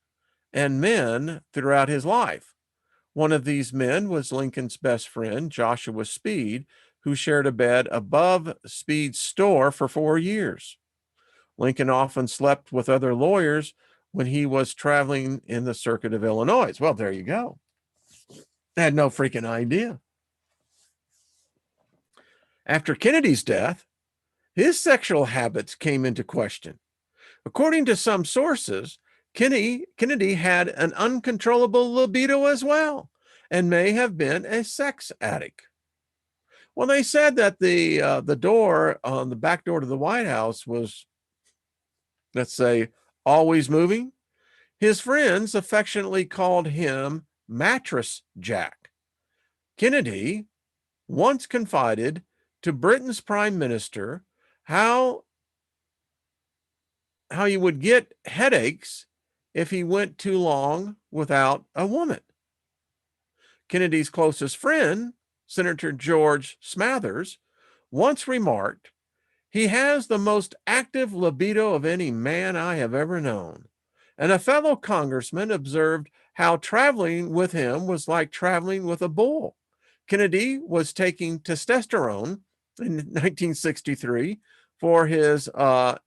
[SPEAKER 1] and men throughout his life. One of these men was Lincoln's best friend, Joshua Speed, who shared a bed above Speed's store for 4 years. Lincoln often slept with other lawyers when he was traveling in the circuit of Illinois. Well, there you go. I had no freaking idea. After Kennedy's death, his sexual habits came into question. According to some sources, Kennedy had an uncontrollable libido as well and may have been a sex addict. Well, they said that the door on the back door to the White House was, let's say, always moving. His friends affectionately called him Mattress Jack. Kennedy once confided to Britain's prime minister how he would get headaches if he went too long without a woman. Kennedy's closest friend, Senator George Smathers, once remarked, "He has the most active libido of any man I have ever known." And a fellow congressman observed how traveling with him was like traveling with a bull. Kennedy was taking testosterone in 1963 for his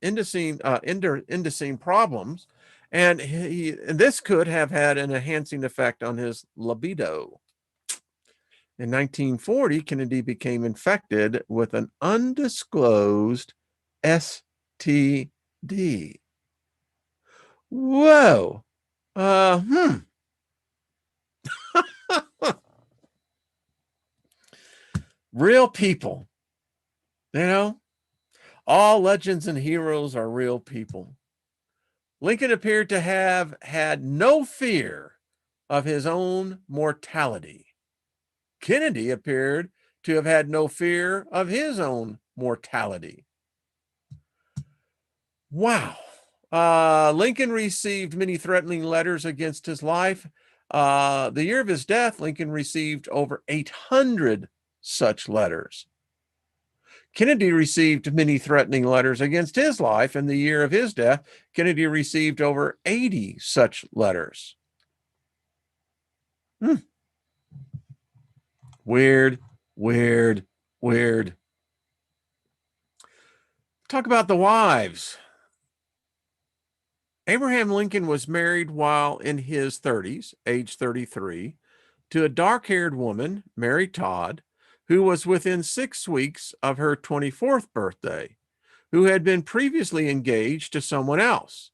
[SPEAKER 1] indocene problems, and this could have had an enhancing effect on his libido. In 1940, Kennedy became infected with an undisclosed STD. Whoa. Real people. You know, all legends and heroes are real people. Lincoln appeared to have had no fear of his own mortality. Kennedy appeared to have had no fear of his own mortality. Wow. Lincoln received many threatening letters against his life. The year of his death, Lincoln received over 800 such letters. Kennedy received many threatening letters against his life. In the year of his death, Kennedy received over 80 such letters. Weird, weird, weird. Talk about the wives. Abraham Lincoln was married while in his 30s, age 33, to a dark-haired woman, Mary Todd, who was within 6 weeks of her 24th birthday, who had been previously engaged to someone else,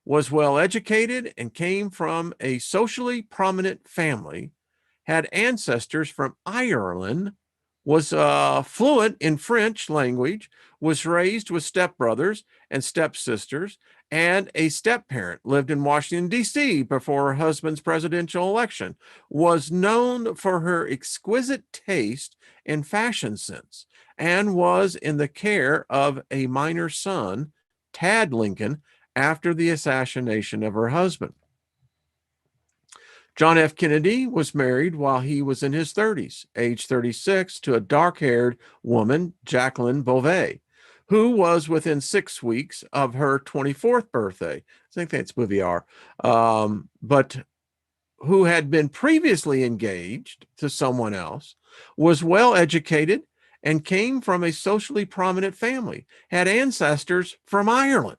[SPEAKER 1] was well educated and came from a socially prominent family, had ancestors from Ireland, was fluent in French language, was raised with stepbrothers and stepsisters, and a step-parent, lived in Washington, D.C. before her husband's presidential election, was known for her exquisite taste and fashion sense, and was in the care of a minor son, Tad Lincoln, after the assassination of her husband. John F. Kennedy was married while he was in his 30s, age 36, to a dark-haired woman, Jacqueline Bouvet, who was within 6 weeks of her 24th birthday. I think that's Bouvier, but who had been previously engaged to someone else, was well educated, and came from a socially prominent family, had ancestors from Ireland,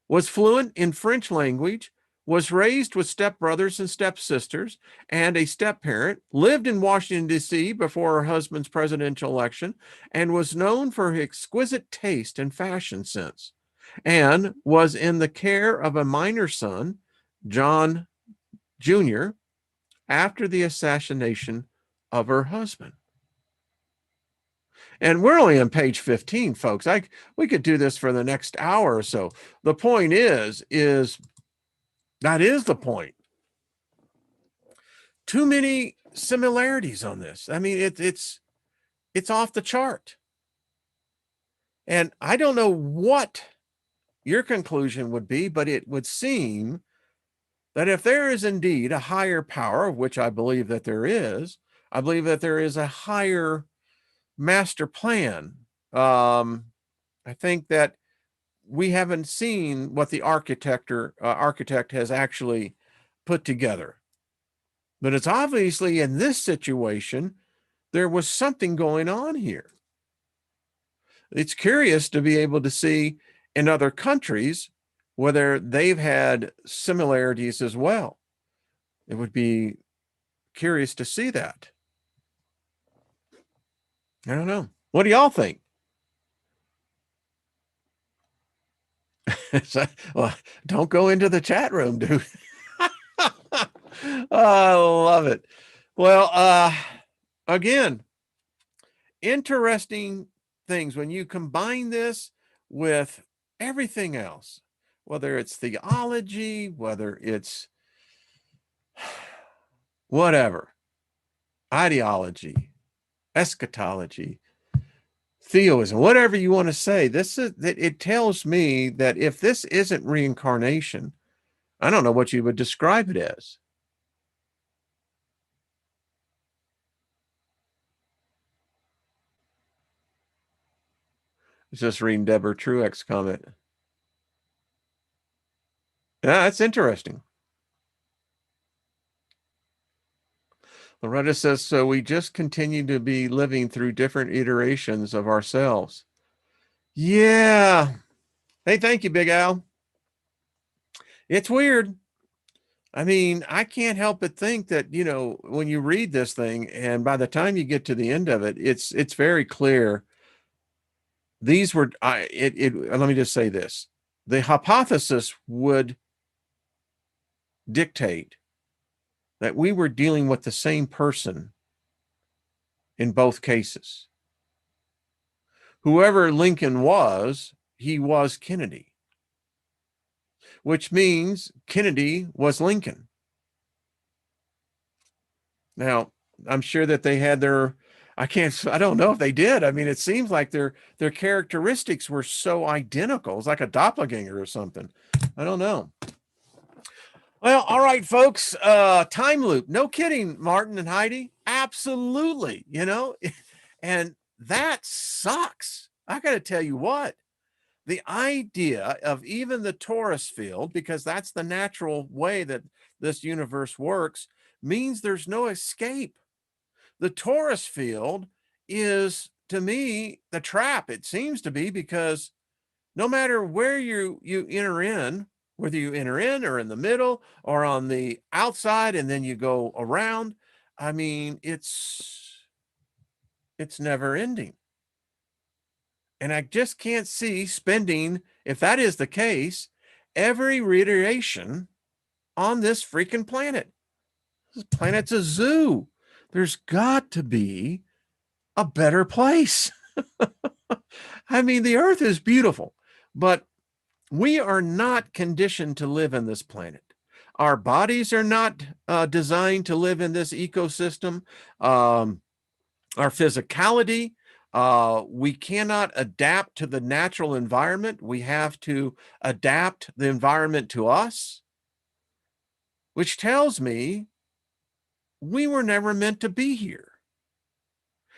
[SPEAKER 1] was fluent in French language, was raised with stepbrothers and stepsisters, and a step-parent, lived in Washington, D.C. before her husband's presidential election, and was known for her exquisite taste and fashion sense, and was in the care of a minor son, John Jr., after the assassination of her husband. And we're only on page 15, folks. We could do this for the next hour or so. The point is that is the point. Too many similarities on this. I mean, it's off the chart. And I don't know what your conclusion would be, but it would seem that if there is indeed a higher power, of which I believe that there is, I believe that there is a higher master plan. I think that we haven't seen what the architect has actually put together. But it's obviously in this situation, there was something going on here. It's curious to be able to see in other countries whether they've had similarities as well. It would be curious to see that. I don't know. What do y'all think? Well, don't go into the chat room, dude. I love it. Well, again, interesting things when you combine this with everything else, whether it's theology, whether it's whatever, ideology, eschatology, theism, whatever you want to say. It tells me that if this isn't reincarnation, I don't know what you would describe it as. Just reading Deborah Trueck's comment. Yeah, that's interesting. Loretta says, so we just continue to be living through different iterations of ourselves. Yeah. Hey, thank you, Big Al. It's weird. I mean, I can't help but think that, when you read this thing and by the time you get to the end of it, it's very clear. These were, let me just say this. The hypothesis would dictate that we were dealing with the same person in both cases. Whoever Lincoln was, he was Kennedy. which means Kennedy was Lincoln. Now, I'm sure that they had their, I don't know if they did. I mean, it seems like their characteristics were so identical. It's like a doppelganger or something. I don't know. Well, all right, folks. Time loop. No kidding, Martin and Heidi. Absolutely. And that sucks. I got to tell you what. The idea of even the torus field, because that's the natural way that this universe works, means there's no escape. The torus field is, to me, the trap. It seems to be, because no matter where you enter in, whether you enter in or in the middle or on the outside and then you go around, I mean, it's never ending. And I just can't see spending, if that is the case, every reiteration on this freaking planet. This planet's a zoo. There's got to be a better place. I mean, the Earth is beautiful, but we are not conditioned to live in this planet. Our bodies are not designed to live in this ecosystem. Our physicality, we cannot adapt to the natural environment. We have to adapt the environment to us, which tells me we were never meant to be here.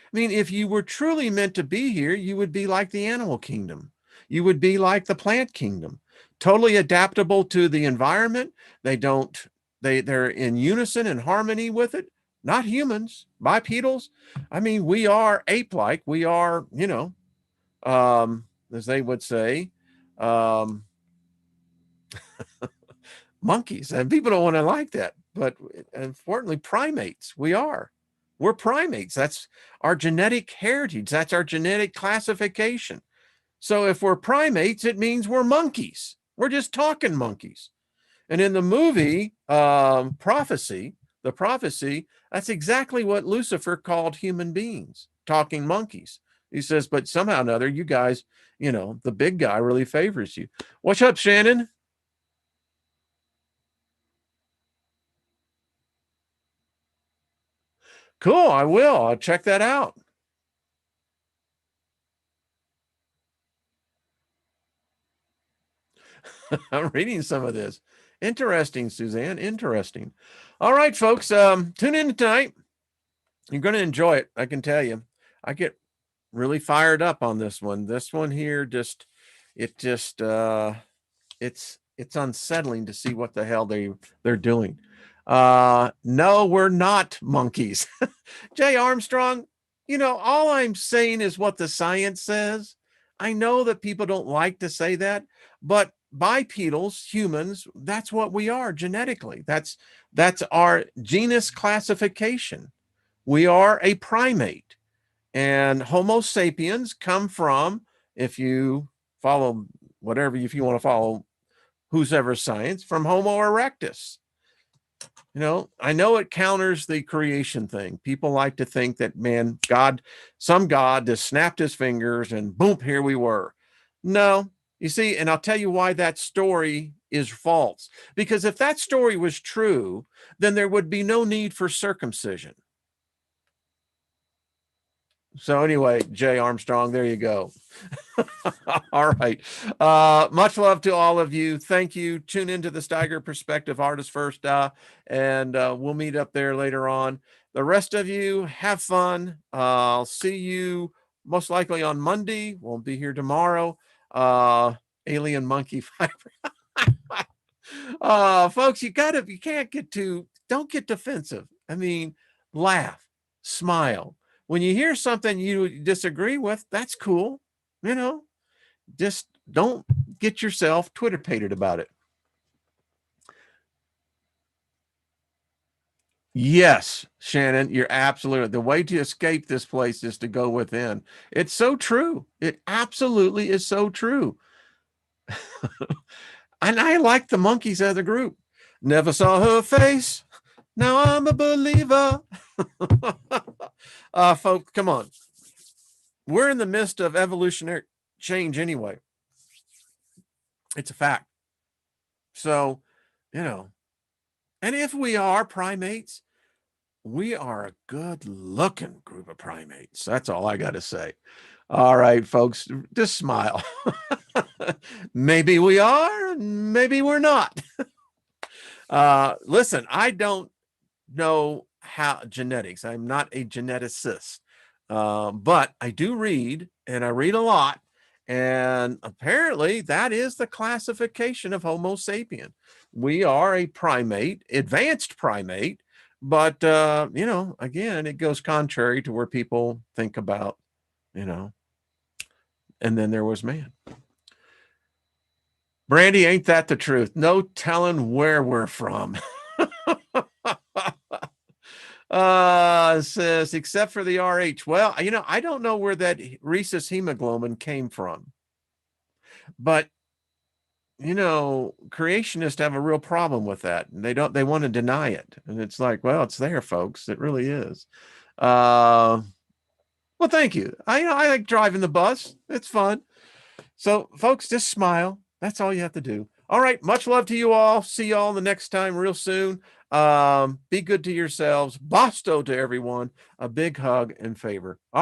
[SPEAKER 1] I mean, if you were truly meant to be here, you would be like the animal kingdom. You would be like the plant kingdom, totally adaptable to the environment. They're in unison and harmony with it. Not humans, bipedals. I mean, we are ape-like. We are, as they would say, monkeys. And people don't want to like that. But unfortunately, primates, we're primates. That's our genetic heritage. That's our genetic classification. So if we're primates, it means we're monkeys. We're just talking monkeys. And in the movie Prophecy, that's exactly what Lucifer called human beings, talking monkeys. He says, but somehow or another, you guys, the big guy really favors you. What's up, Shannon? Cool. I will. I'll check that out. I'm reading some of this. Interesting, Suzanne. Interesting. All right, folks. Tune in tonight. You're going to enjoy it. I can tell you. I get really fired up on this one. This one here it's unsettling to see what the hell they're doing. No, we're not monkeys. Jay Armstrong, all I'm saying is what the science says. I know that people don't like to say that, but bipedals, humans, that's what we are genetically. That's our genus classification. We are a primate, and Homo sapiens come from, if you follow if you want to follow whosoever science, from Homo erectus. I know it counters the creation thing. People like to think that, man, some God just snapped his fingers and boom, here we were. No, you see, and I'll tell you why that story is false. Because if that story was true, then there would be no need for circumcision. So anyway, Jay Armstrong, there you go. All right. Much love to all of you. Thank you. Tune into the Steiger Perspective Artist First, and we'll meet up there later on. The rest of you, have fun. I'll see you most likely on Monday. Won't be here tomorrow. Alien monkey fiber. Folks, don't get defensive. I mean, laugh, smile. When you hear something you disagree with, that's cool. Just don't get yourself Twitter-pated about it. Yes, Shannon, you're absolutely. The way to escape this place is to go within. It's so true. It absolutely is so true. And I like the monkeys as a group. Never saw her face. Now I'm a believer. Folks, come on. We're in the midst of evolutionary change anyway. It's a fact. So, and if we are primates, we are a good looking group of primates. That's all I got to say. All right, folks, just smile. Maybe we are, maybe we're not. Listen, I don't know how genetics. I'm not a geneticist, but I do read, and I read a lot. And apparently that is the classification of Homo sapien. We are a primate, advanced primate, but, again, it goes contrary to where people think about, and then there was man. Brandy, ain't that the truth? No telling where we're from. Says, except for the RH. Well, I don't know where that rhesus hemoglobin came from, but creationists have a real problem with that. And they want to deny it. And it's like, well, it's there, folks. It really is. Well, thank you. I like driving the bus. It's fun. So folks, just smile. That's all you have to do. All right. Much love to you all. See y'all the next time real soon. Be good to yourselves. BOSTO to everyone. A big hug and favor. All right.